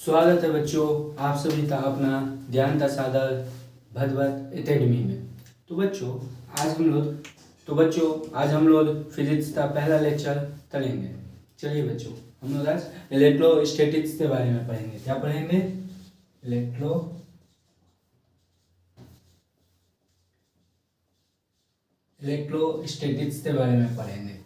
स्वागत है बच्चों आप सभी का अपना ज्ञान का सागर भगवत एकेडमी में। तो बच्चों आज हम लोग फिजिक्स का पहला लेक्चर करेंगे। चलिए बच्चों, हम लोग आज इलेक्ट्रोस्टैटिक्स के बारे में पढ़ेंगे। क्या पढ़ेंगे? इलेक्ट्रोस्टैटिक्स के बारे में पढ़ेंगे।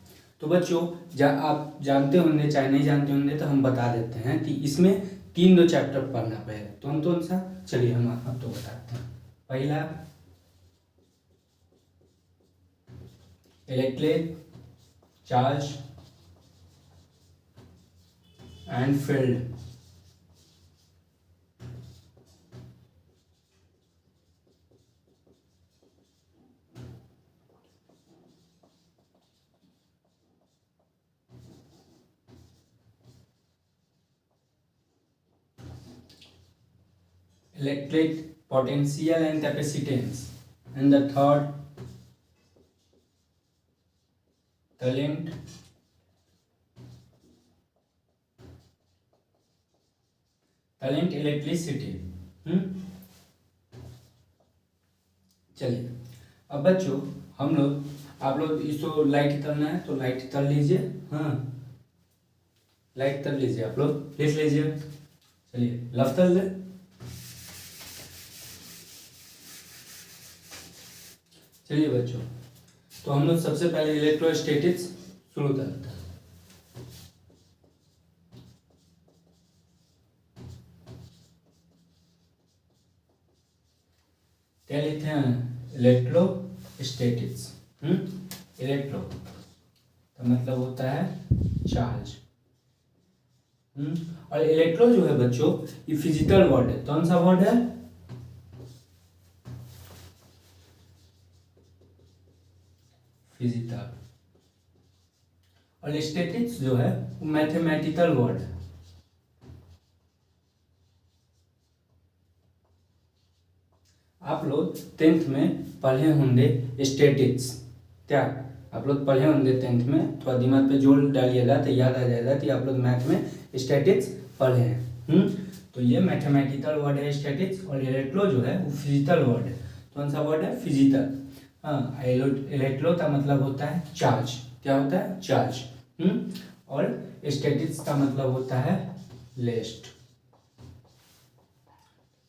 तो बच्चों आप जानते होंगे चाहे नहीं जानते होंगे तो हम बता देते हैं कि इसमें 3 चैप्टर पढ़ना पड़ेगा। कौन सा? चलिए हम आपको बताते हैं। पहला electric charge and field. Electric potential and capacitance, and the third current electricity। चलिए अब बच्चों आप लोग इसको लाइट करना है तो लाइट कर लीजिए। हाँ, लाइट कर लीजिए, आप लोग लिख लीजिए। चलिए लव कर ले। चलिए बच्चों, तो हम लोग सबसे पहले इलेक्ट्रोस्टैटिक्स शुरू करते हैं। क्या लिखते हैं? इलेक्ट्रोस्टैटिक्स। इलेक्ट्रो का मतलब होता है चार्ज। और इलेक्ट्रो जो है बच्चों ये फिजिकल वर्ड है। कौन सा वर्ड है? फिजिकल। और स्टैटिक्स जो है वो मैथमेटिकल वर्ड है। आप लोग 10th में पढ़े होंगे स्टैटिक्स। क्या आप लोग पढ़े होंगे 10th में? थोड़ा दिमाग पे जोर डालिएगा तो याद आ जाएगा कि आप लोग मैथ में स्टैटिक्स पढ़े हैं। तो ये मैथमेटिकल वर्ड है स्टैटिक्स। और इलेक्ट्रो जो है वो फिजिकल वर्ड है। कौन सा वर्ड है? फिजिकल। हाँ, इलेक्ट्रो का मतलब होता है चार्ज। क्या होता है? चार्ज। और स्टैटिक्स का मतलब होता है लेस्ट।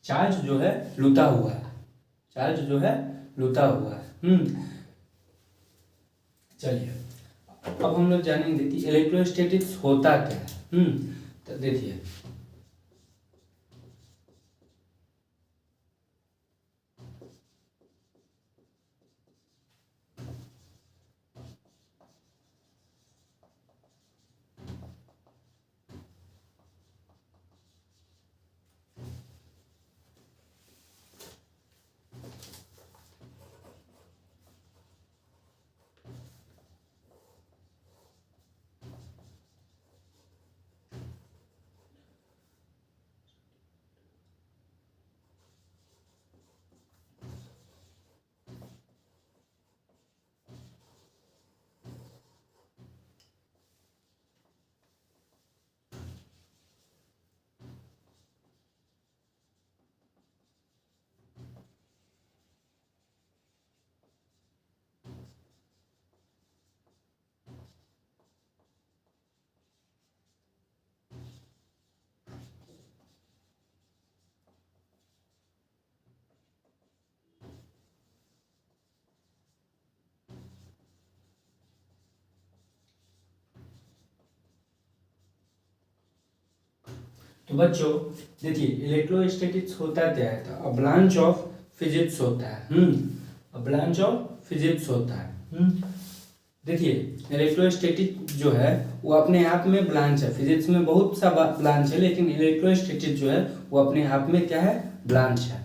चार्ज जो है लुटा हुआ है। चार्ज जो है लुटा हुआ है। चलिए अब हम लोग जानेंगे कि इलेक्ट्रोस्टैटिक्स होता क्या है। तो देखिए तो बच्चों देखिए इलेक्ट्रोस्टैटिक्स होता क्या है? तो अ ब्रांच ऑफ फिजिक्स होता है। अ ब्रांच ऑफ फिजिक्स होता है। देखिए इलेक्ट्रोस्टैटिक जो है वो अपने आप में ब्रांच है। फिजिक्स में बहुत सा ब्रांच है लेकिन इलेक्ट्रोस्टैटिक जो है वो अपने आप में क्या है? ब्रांच है।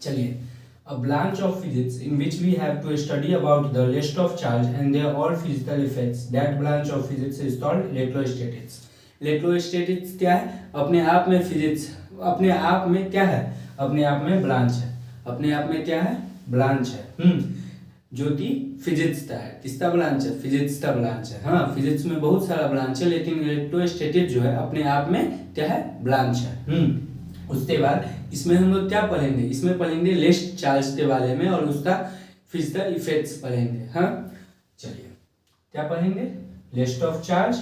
चलिए a branch of physics in which we have to study about the rest of charge and their all physical effects. That branch of physics is called electrostatics. Electrostatics क्या है? अपने आप में फिजिक्स अपने आप में क्या है? अपने आप में ब्रांच है। अपने आप में क्या है? ब्रांच है। जो कि फिजिक्स का है, किसका ब्रांच है, फिजिक्स का ब्रांच है। हाँ, फिजिक्स में बहुत सारा ब्रांच है, लेकिन इलेक्ट्रोस्टैटिक्स जो है अपने आप में क्या है, ब्रांच है। उसके बाद इसमें हम लोग क्या पढ़ेंगे, इसमें पढ़ेंगे लेस्ट चार्ज के बारे में और उसका फिजिकल इफेक्ट्स पढ़ेंगे। हाँ, चलिए क्या पढ़ेंगे, लेस्ट ऑफ चार्ज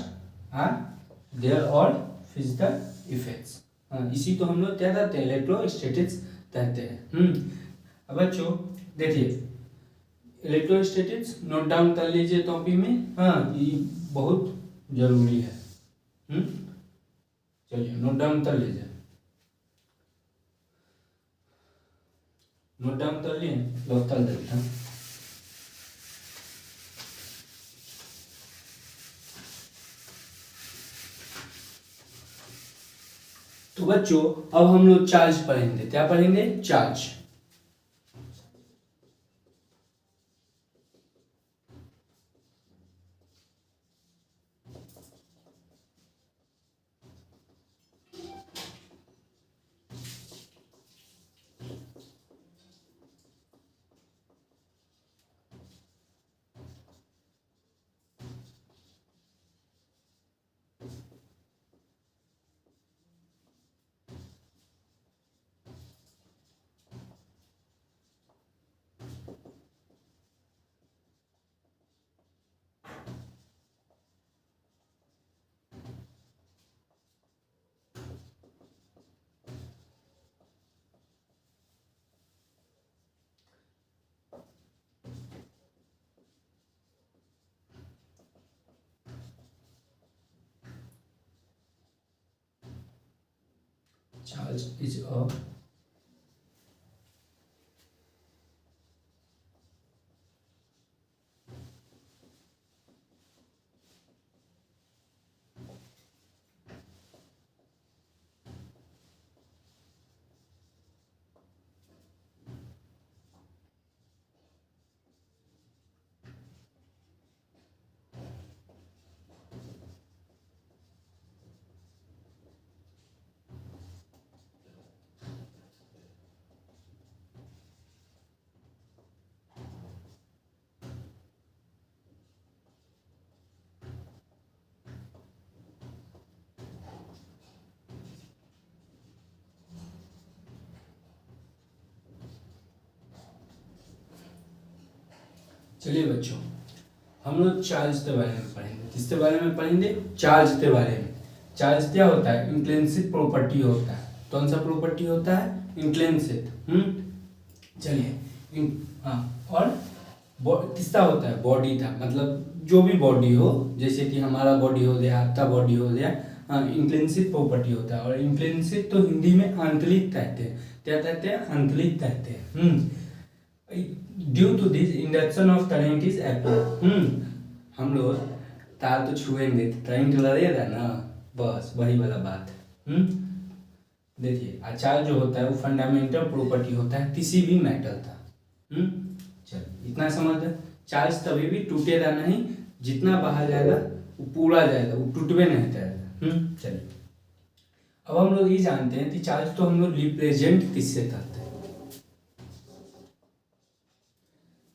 देयर और फिजिकल इफेक्ट्स। हाँ, इसी को हम लोग क्या कहते हैं, इलेक्ट्रोस्टैटिक्स कहते हैं। अब बच्चों देखिए, इलेक्ट्रोस्टैटिक्स नोट डाउन कर लीजिए टॉपिक में। हाँ, ये बहुत जरूरी है। चलिए नोट डाउन कर लीजिए, नोट डाउन कर लिए, लो कर देता हूँ। तो बच्चों अब हम लोग चार्ज पढ़ेंगे, क्या पढ़ेंगे, चार्ज। Charge is a चलिए बच्चों, हम लोग चार्ज के बारे में पढ़ेंगे। किसके बारे में पढ़ेंगे, चार्ज के बारे में। चार्ज क्या होता है, इंट्रिंसिक प्रॉपर्टी होता है। कौन सा प्रॉपर्टी होता है, इंट्रिंसिक। चलिए हाँ, और किसका होता है, बॉडी का, मतलब जो भी बॉडी हो, जैसे कि हमारा बॉडी हो गया, आपका बॉडी हो गया, इंट्रिंसिक प्रॉपर्टी होता है। और इंट्रिंसिक तो हिंदी में आंतरिक कहते हैं। क्या कहते हैं, आंतरिक कहते हैं। Due to this induction of current is applied. हम लोग तार तो छुएंगे, करंट लगेगा ना, बस वही वाला बात। देखिए, चार्ज जो होता है वो फंडामेंटल प्रॉपर्टी होता है किसी भी मेटल का। चलो इतना समझ है। चार्ज कभी भी टूटेगा नहीं, जितना बाहर जाएगा वो पूरा जाएगा, वो टूटवे नहीं जाएगा। चलिए अब हम लोग ये जानते हैं कि चार्ज तो हम लोग रिप्रेजेंट किससे करते हैं।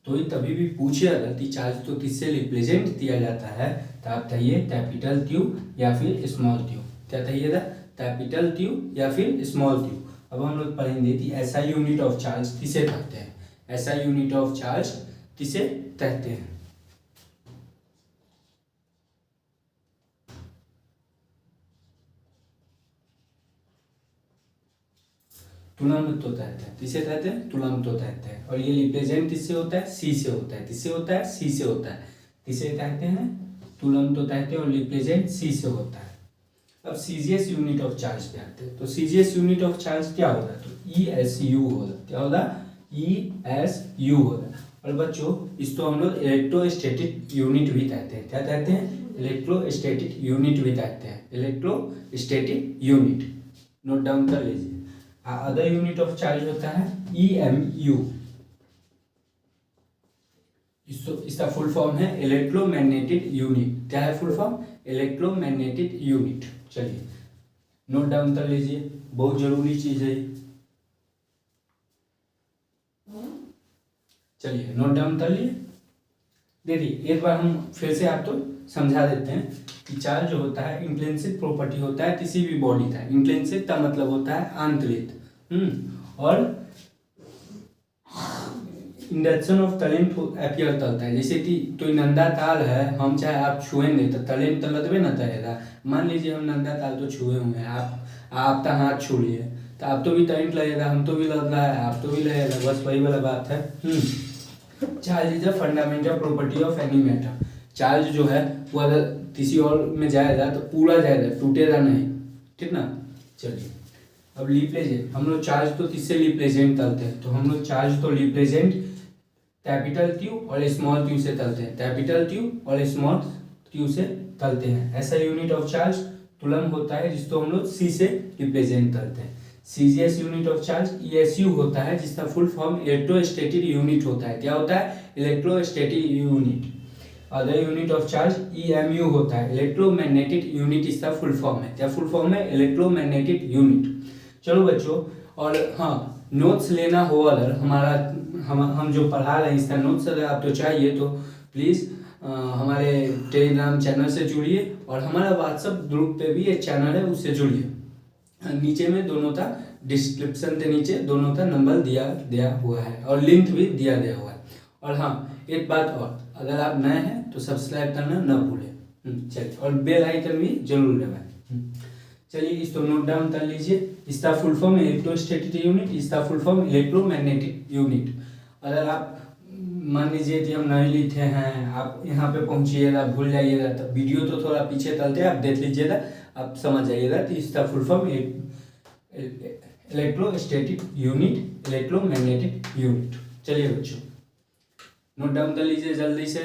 तो ये तभी भी पूछे अगर कि चार्ज तो किससे रिप्रेजेंट किया जाता है, तो आप कहिए कैपिटल क्यू या फिर स्मॉल क्यू। क्या कहिएगा, कैपिटल क्यू या फिर स्मॉल क्यू। अब हम लोग पढ़ेंगे कि ऐसा यूनिट ऑफ चार्ज किसे कहते हैं, ऐसा यूनिट ऑफ चार्ज किसे कहते हैं। तुलनात्मक होता है, किसे कहते हैं, तुलनात्मक कहते हैं। और ये रिप्रेजेंट किससे होता है, सी से होता है। किससे होता है, सी से होता है। किसे कहते हैं, तुलनात्मक कहते हैं, और रिप्रेजेंट सी से होता है। अब सीजीएस यूनिट ऑफ चार्ज पे आते हैं। तो सीजीएस यूनिट ऑफ चार्ज क्या होगा, तो ESU होगा। क्या होगा, ESU होगा। और बच्चों इसको हम लोग इलेक्ट्रोस्टैटिक यूनिट भी कहते हैं। क्या कहते हैं, इलेक्ट्रोस्टैटिक यूनिट भी कहते हैं, इलेक्ट्रोस्टैटिक यूनिट। नोट डाउन कर लीजिए। अदर यूनिट ऑफ चार्ज होता है EMU। इसका फुल फॉर्म है इलेक्ट्रोमैग्नेटिक यूनिट। क्या है फुल फॉर्म, इलेक्ट्रोमैग्नेटिक यूनिट। चलिए नोट डाउन कर लीजिए, बहुत जरूरी चीज है। चलिए नोट डाउन कर लिए। देखिए एक बार हम फिर से आपको समझा देते हैं कि चार्ज जो होता है इंट्रिंसिक प्रॉपर्टी होता है किसी भी बॉडी का। इंट्रिंसिक का मतलब होता है आंतरिक, और इंडक्शन ऑफ तलेंट अपियर करता है। जैसे कि तो नंदा ताल है, हम चाहे आप छुएंगे तो तलेंट तो लगबे ना करेगा। मान लीजिए हम नंदा ताल तो छुए हुए हैं, आप तो हाथ छू लिए तो आप तो भी तलेंट लगेगा, हम तो भी लग रहा है, आप तो भी लगेगा, बस वही वाला बात है। Charge is a fundamental property of any matter. Charge जो है वो अगर किसी और में जाएगा तो पूरा जाएगा, टूटेगा नहीं, ठीक ना। चलिए अब रिप्रेजेंट, हम लोग चार्ज तो किससे रिप्रेजेंट करते हैं, तो हम लोग चार्ज तो रिप्रेजेंट कैपिटल क्यू और स्मॉल क्यू से करते हैं। कैपिटल क्यू और स्मॉल क्यू से करते हैं। ऐसा यूनिट ऑफ चार्ज कूलम होता है जिसको हम लोग सी से रिप्रेजेंट करते हैं। सीजीएस यूनिट ऑफ चार्ज ईएसयू होता है जिसका फुल फॉर्म इलेक्ट्रोस्टैटिक यूनिट होता है। क्या होता है? Electrostatic unit. Other unit of charge EMU होता है, इलेक्ट्रोमैग्नेटिक यूनिट इसका फुल फॉर्म है। क्या फुल फॉर्म है? Electromagnetic unit. चलो बच्चों, और हाँ नोट्स लेना हो अगर हमारा, हम जो पढ़ा रहे हैं इसका नोट्स अगर आपको चाहिए तो प्लीज़ हमारे टेलीग्राम चैनल से जुड़िए और हमारा व्हाट्सएप ग्रुप पे भी एक चैनल है उससे जुड़िए। नीचे में दोनों का डिस्क्रिप्शन के नीचे दोनों का नंबर दिया हुआ है और लिंक भी दिया गया हुआ है। और हाँ एक बात और, अगर आप नए हैं तो सब्सक्राइब करना न भूलें। चलिए, और बेल आइकन भी जरूर दबाएं। चलिए इसको नोट डाउन कर लीजिए। इसका फुल फॉर्म इलेक्ट्रोस्टैटिक यूनिट, इसका फुल फॉर्म इलेक्ट्रोमैग्नेटिक यूनिट। अगर आप मान लीजिए कि हम नहीं लिखे हैं, आप यहाँ पे पहुँचिएगा भूल जाइएगा तो वीडियो तो थोड़ा पीछे चलते हैं, आप देख लीजिएगा, आप समझ जाइएगा कि इसका full form electrostatic unit, electromagnetic unit. चलिए बच्चों नोट डाउन कर लीजिए जल्दी से।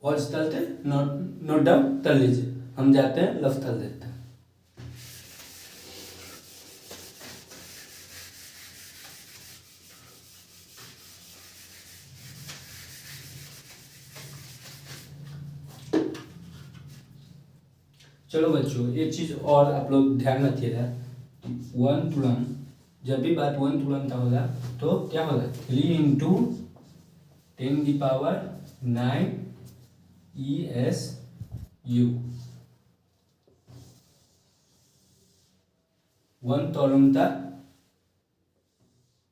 पॉज करते नोट डाउन कर लीजिए, हम जाते हैं लफ कर देते हैं। चलो बच्चों एक चीज़ और आप लोग ध्यान रखिएगा, वन तुलम, जब भी बात वन तुलम का होगा तो क्या होगा? 3 × 10⁹ ESU। वन तोलुमता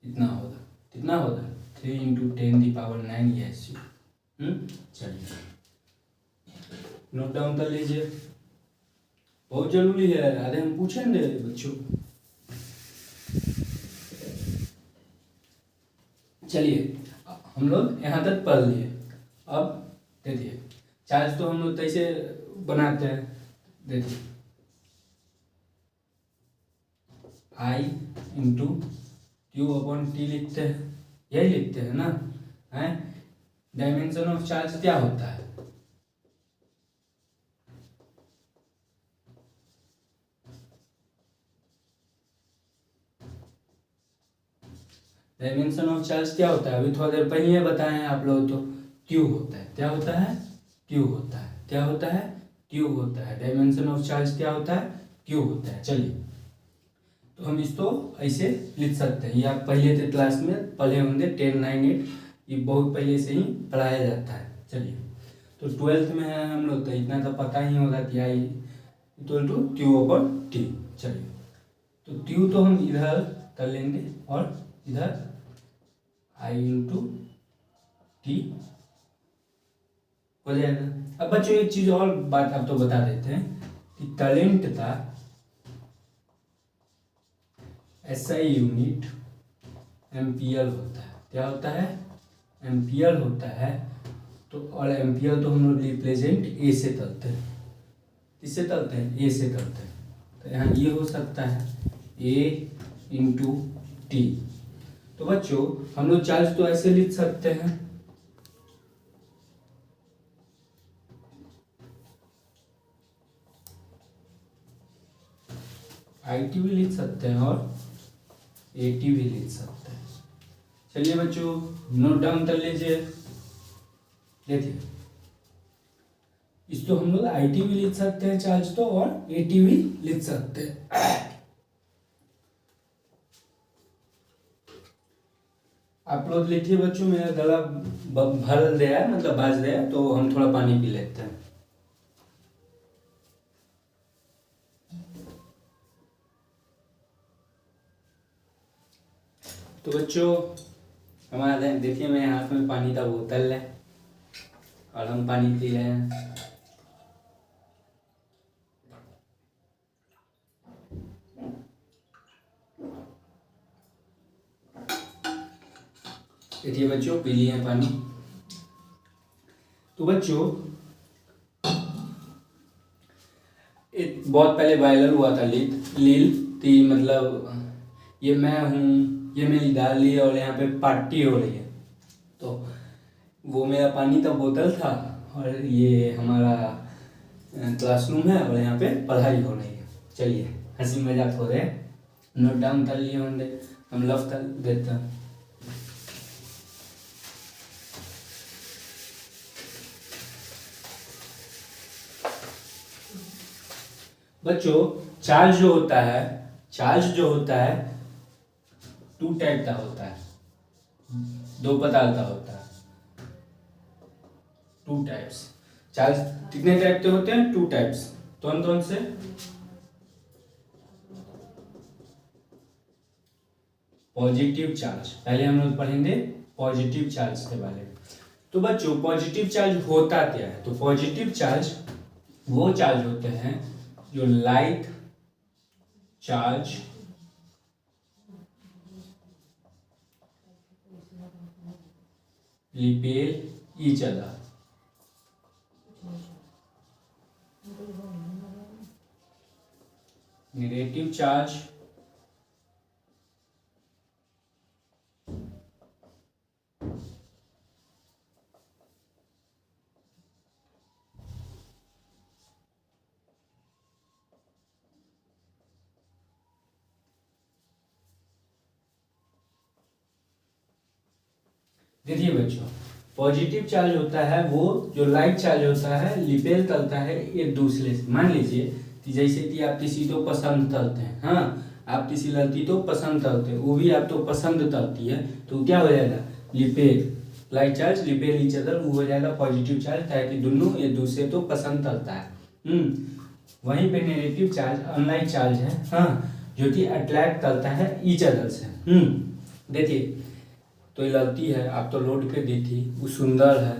इतना होगा, कितना होगा? 3 × 10⁹ ESU। चलिए नोट डाउन कर लीजिए, बहुत जरूरी है, आधे हम पूछेंगे बच्चों। चलिए हम लोग यहाँ तक पढ़ लिए। अब देखिए चार्ज तो हम लोग कैसे बनाते हैं, देखिए I × Q/T लिखते हैं, यही लिखते हैं ना, है। डायमेंशन ऑफ चार्ज क्या होता है? डायमेंशन ऑफ चार्ज क्या होता है? अभी थोड़ा देर पहले बताए हैं आप लोग तो क्यू होता है। क्या होता है? क्यू होता है। क्या होता है? क्यू होता है। डायमेंशन ऑफ चार्ज क्या होता है? क्यू होता है। चलिए तो हम इसको ऐसे लिख सकते हैं, ये आप पहले के क्लास में पढ़े होंगे 10, 9, 8, ये बहुत पहले से ही पढ़ाया जाता है। चलिए तो 12th में है हम लोग तो इतना तो पता ही होगा कि I = Q/T। चलिए तो Q तो हम इधर कर लेंगे और इधर I × T हो जाएगा। अब बच्चों एक चीज और बात आप तो बता देते हैं कि करंट का SI यूनिट एम्पियर होता है। क्या होता है? एम्पियर होता है। तो और एम्पियर तो हम लोग रिप्रेजेंट ए से करते हैं। किससे करते हैं? ए से करते हैं। तो यहाँ ये हो सकता है A × T। तो बच्चों हम लोग चार्ज तो ऐसे लिख सकते हैं, IT भी लिख सकते हैं और AT भी लिख सकते हैं। चलिए बच्चों नोट डाउन कर लीजिए। देखिए इसको हम लोग IT भी लिख सकते हैं चार्ज तो, और AT भी लिख सकते हैं। आप लोग लिखिए बच्चों, मेरा गला भर गया है, मतलब बाज गया है, तो हम थोड़ा पानी पी लेते हैं। तो बच्चों हमारा देखिए, मेरे हाथ में पानी का बोतल है और हम पानी पी रहे हैं। देखिए बच्चों, पी लिए हैं पानी। तो बच्चों एक बहुत पहले वायरल हुआ था लील थी, मतलब ये मैं हूँ, ये मेरी दादी और यहाँ पे पार्टी हो रही है। तो वो मेरा पानी का बोतल था और ये हमारा क्लासरूम है और यहाँ पे पढ़ाई हो रही है। चलिए हंसी मजाक हो रहे हैं, नोट डाउन कर लिए होंगे, हम लव कर देते हैं। बच्चों चार्ज जो होता है टू टाइप का होता है, दो प्रकार का होता है, टू टाइप्स। चार्ज कितने टाइप के होते हैं? Two types. कौन से? पॉजिटिव चार्ज, पहले हम लोग पढ़ेंगे पॉजिटिव चार्ज के बारे में। तो बच्चों पॉजिटिव चार्ज होता क्या है? तो पॉजिटिव चार्ज वो चार्ज होते हैं जो like charge repel each other. Negative charge देखिए बच्चों, पॉजिटिव चार्ज होता है वो जो लाइक चार्ज होता है, रिपेल करता है एक दूसरे से। मान लीजिए कि जैसे कि आप किसी को पसंद करते हैं, हाँ, आप किसी लड़की को पसंद करते हैं, वो भी आप तो पसंद करती है, तो क्या हो जाएगा? Repel, like charge repel each other, वो हो जाएगा पॉजिटिव चार्ज, ताकि दोनों एक दूसरे को पसंद करता है। वहीं पे नेगेटिव चार्ज अनलाइक चार्ज है, हाँ, जो कि अट्रैक्ट करता है ईच अदर से। देखिए, तो ये लड़की है, आप तो रोड पे देखी, वो सुंदर है,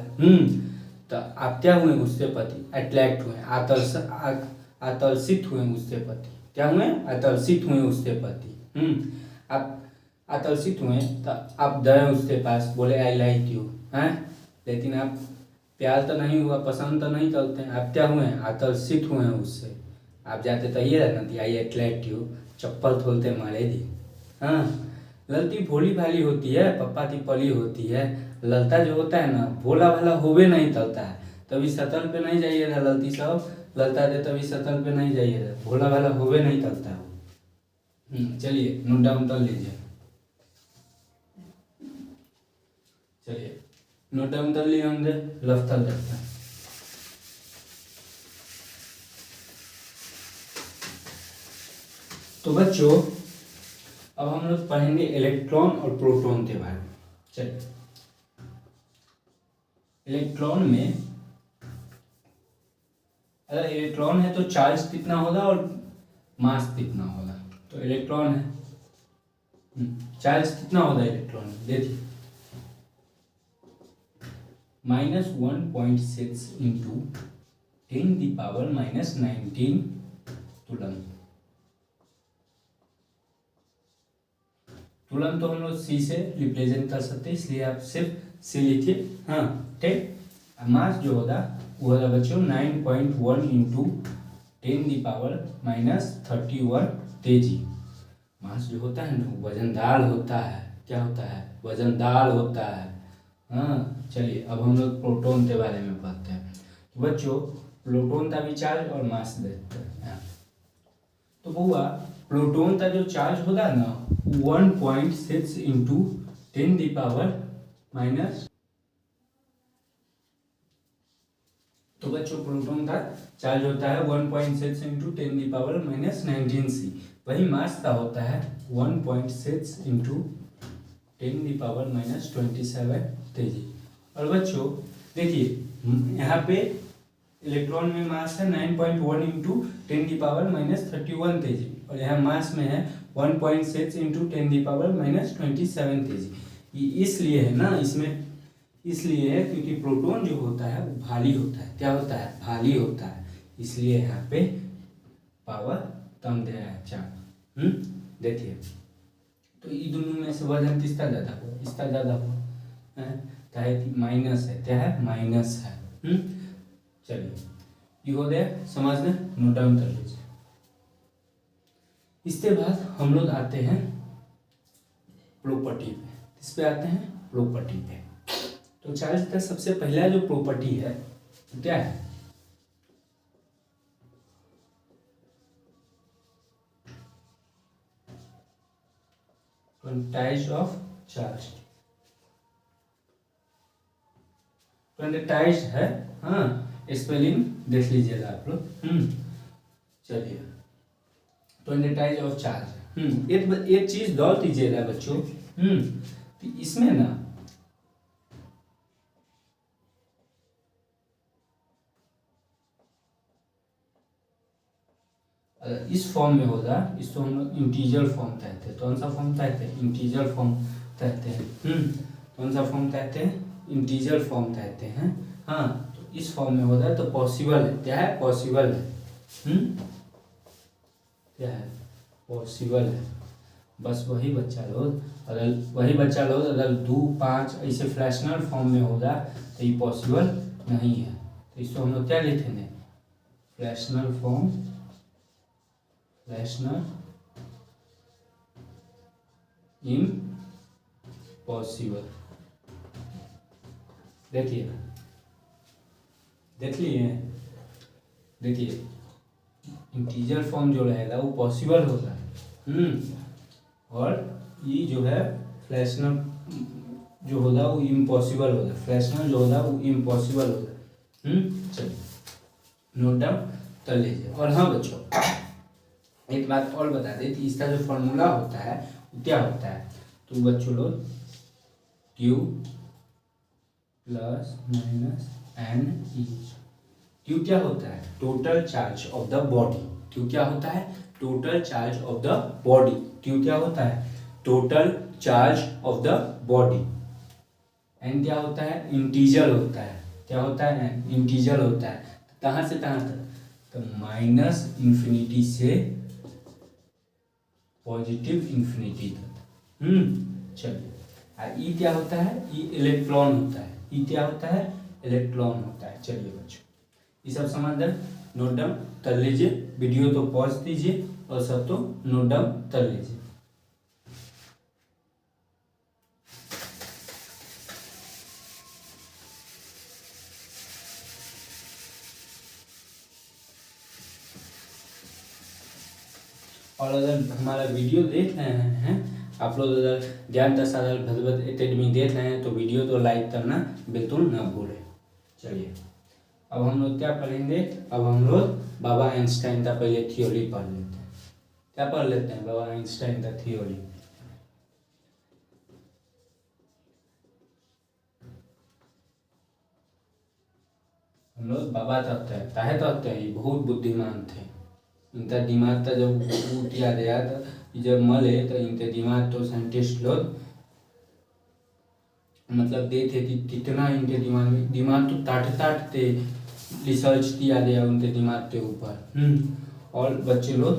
तो आप क्या हुए? उससे प्रति अट्रैक्ट हुए, आकर्षित हुए उससे प्रति। क्या हुए? आकर्षित हुए उससे प्रति। आप आकर्षित हुए तो आप गए उसके पास, बोले आई लाइक यू, हैं, लेकिन आप प्यार तो नहीं हुआ, पसंद तो नहीं करते हैं, आप क्या हुए? आकर्षित हुए उससे। आप जाते तो ये रहना थी आई अट्रैक्ट यू, चप्पल खोलते मारे दी। हाँ, लड़की भोली भाली होती है, पप्पा की पली होती है। लड़का जो होता है ना, भोला भाला होवे नहीं करता है, तभी सतल पे नहीं जाइएगा लड़की सब, लड़का दे तभी सतल पे नहीं जाइएगा, भोला भाला होवे नहीं करता है। चलिए नोट डाउन कर लीजिए, चलिए नोट डाउन कर लिए होंगे, लफ्ता लगता है। तो बच्चों अब हम लोग पढ़ेंगे इलेक्ट्रॉन और प्रोटॉन के बारे में। चलिए, इलेक्ट्रॉन में अगर इलेक्ट्रॉन है तो चार्ज कितना होगा और मास कितना होगा? तो इलेक्ट्रॉन है, चार्ज कितना होगा इलेक्ट्रॉन में? देखिए -1.6 इंटू 10⁻⁻19 कूलम। कूलम तो हम लोग सी से रिप्रेजेंट कर सकते हैं, इसलिए आप सिर्फ सी लिखिए। हाँ, ठीक। मास जो होगा वो होगा बच्चों 9.1 इंटू 10⁻31 kg। मास जो होता है ना, वजनदार होता है। क्या होता है? वजनदार होता है। हाँ, चलिए अब हम लोग प्रोटॉन के बारे में पढ़ते हैं। तो बच्चों प्रोटॉन का भी चार्ज और मास देखते हैं। तो बुआ प्रोटॉन का जो चार्ज होगा ना 1.6 इंटू 10⁻⁻। तो बच्चों प्रोटॉन का चार्ज होता है 1.6 इंटू 10⁻⁻19 c। वही मास का होता है 1.6 इंटू 10⁻27 तेजी। और बच्चों देखिए यहाँ पे इलेक्ट्रॉन में मास है 9.1 इंटू 10⁻31 तेजी, और यहाँ मास में है 1.6 इंटू 10⁻27 तेजी। ये इसलिए है ना, इसमें इसलिए है क्योंकि प्रोटॉन जो होता है वो भारी होता है। क्या होता है? भारी होता है, इसलिए यहाँ पे पावर कम दिया है चाप। देखिए तो ये दोनों में से वजन किसका ज़्यादा हुआ? इसका ज़्यादा हुआ है, चाहे माइनस है। क्या है? माइनस है। चलिए ये हो गया समझ में, नोट डाउन कर लीजिए। इसके बाद हम लोग आते हैं प्रॉपर्टी पे। किस पे आते हैं? प्रॉपर्टी पे। तो चार्ज का सबसे पहला जो प्रॉपर्टी है तो क्या है? Quantize of charge. क्वांटाइज है, हाँ, स्पेलिंग देख लीजिएगा आप लोग। चलिए क्वांटाइज ऑफ चार्ज। एक चीज गौर कीजिएगा बच्चों, तो इसमें ना इस फॉर्म में होगा, इसको हम लोग इंटीजर फॉर्म कहते हैं। कौन सा फॉर्म कहते हैं? इंटीजर फॉर्म कहते हैं। कौन सा फॉर्म कहते हैं? इंटीजर फॉर्म कहते हैं। हाँ, तो इस फॉर्म में होता है तो पॉसिबल है। क्या है? पॉसिबल है। क्या है? पॉसिबल है। बस वही बच्चा लोग अगर 2, 5 ऐसे फ्रैक्शनल फॉर्म में होगा तो ये पॉसिबल नहीं है। तो इसको हम लोग क्या लिखेंगे? Fractional form, fractional impossible. देखिए देख लिए, देखिए इंटीजर फॉर्म जो रहेगा वो पॉसिबल होगा। और ये जो है फ्रैक्शनल जो होगा वो इम्पॉसिबल होगा। फ्रैक्शनल जो होगा वो इम्पॉसिबल होगा। चलिए नोट डाउन कर लीजिए। और हाँ बच्चों, एक बात और बता दें कि इसका जो फॉर्मूला होता है वो क्या होता है? तो बच्चों लोग Q plus minus NE। Q क्या होता है? Total charge of the body. Q क्या होता है? Total charge of the body. Q क्या होता है? Total charge of the body. N क्या होता है? इंटीजर होता है। क्या होता है? इंटीजर होता है। कहाँ से कहाँ तक? तो -∞ से पॉजिटिव इन्फिनिटी तक। चलिए, ई क्या होता है? ई इलेक्ट्रॉन होता है। ई क्या होता है? इलेक्ट्रॉन होता है। चलिए बच्चों ये सब समझ कर नोट डाउन कर लीजिए। वीडियो तो पॉज कीजिए और सब तो नोट डाउन कर लीजिए। और अगर हमारा वीडियो देख रहे हैं आप लोग, अगर ज्ञान का सागर भगवत एकेडमी देख रहे हैं तो वीडियो तो लाइक करना बिल्कुल ना भूलें। चलिए अब हम लोग क्या पढ़ेंगे? अब हम लोग बाबा आइंस्टाइन का पहले थ्योरी पढ़ लेते हैं। क्या पढ़ लेते हैं? बाबा आइंस्टाइन का थ्योरी। हम लोग बाबा कहते हैं, काहे कहते हैं? ये बहुत बुद्धिमान थे। इनका दिमाग का जब टूट गया था, जब मरे तो इनके दिमाग तो साइंटिस्ट लोग मतलब दे थे कि कितना इनके दिमाग तो ताट थे। रिसर्च किया गया उनके दिमाग के ऊपर। और बच्चे लोग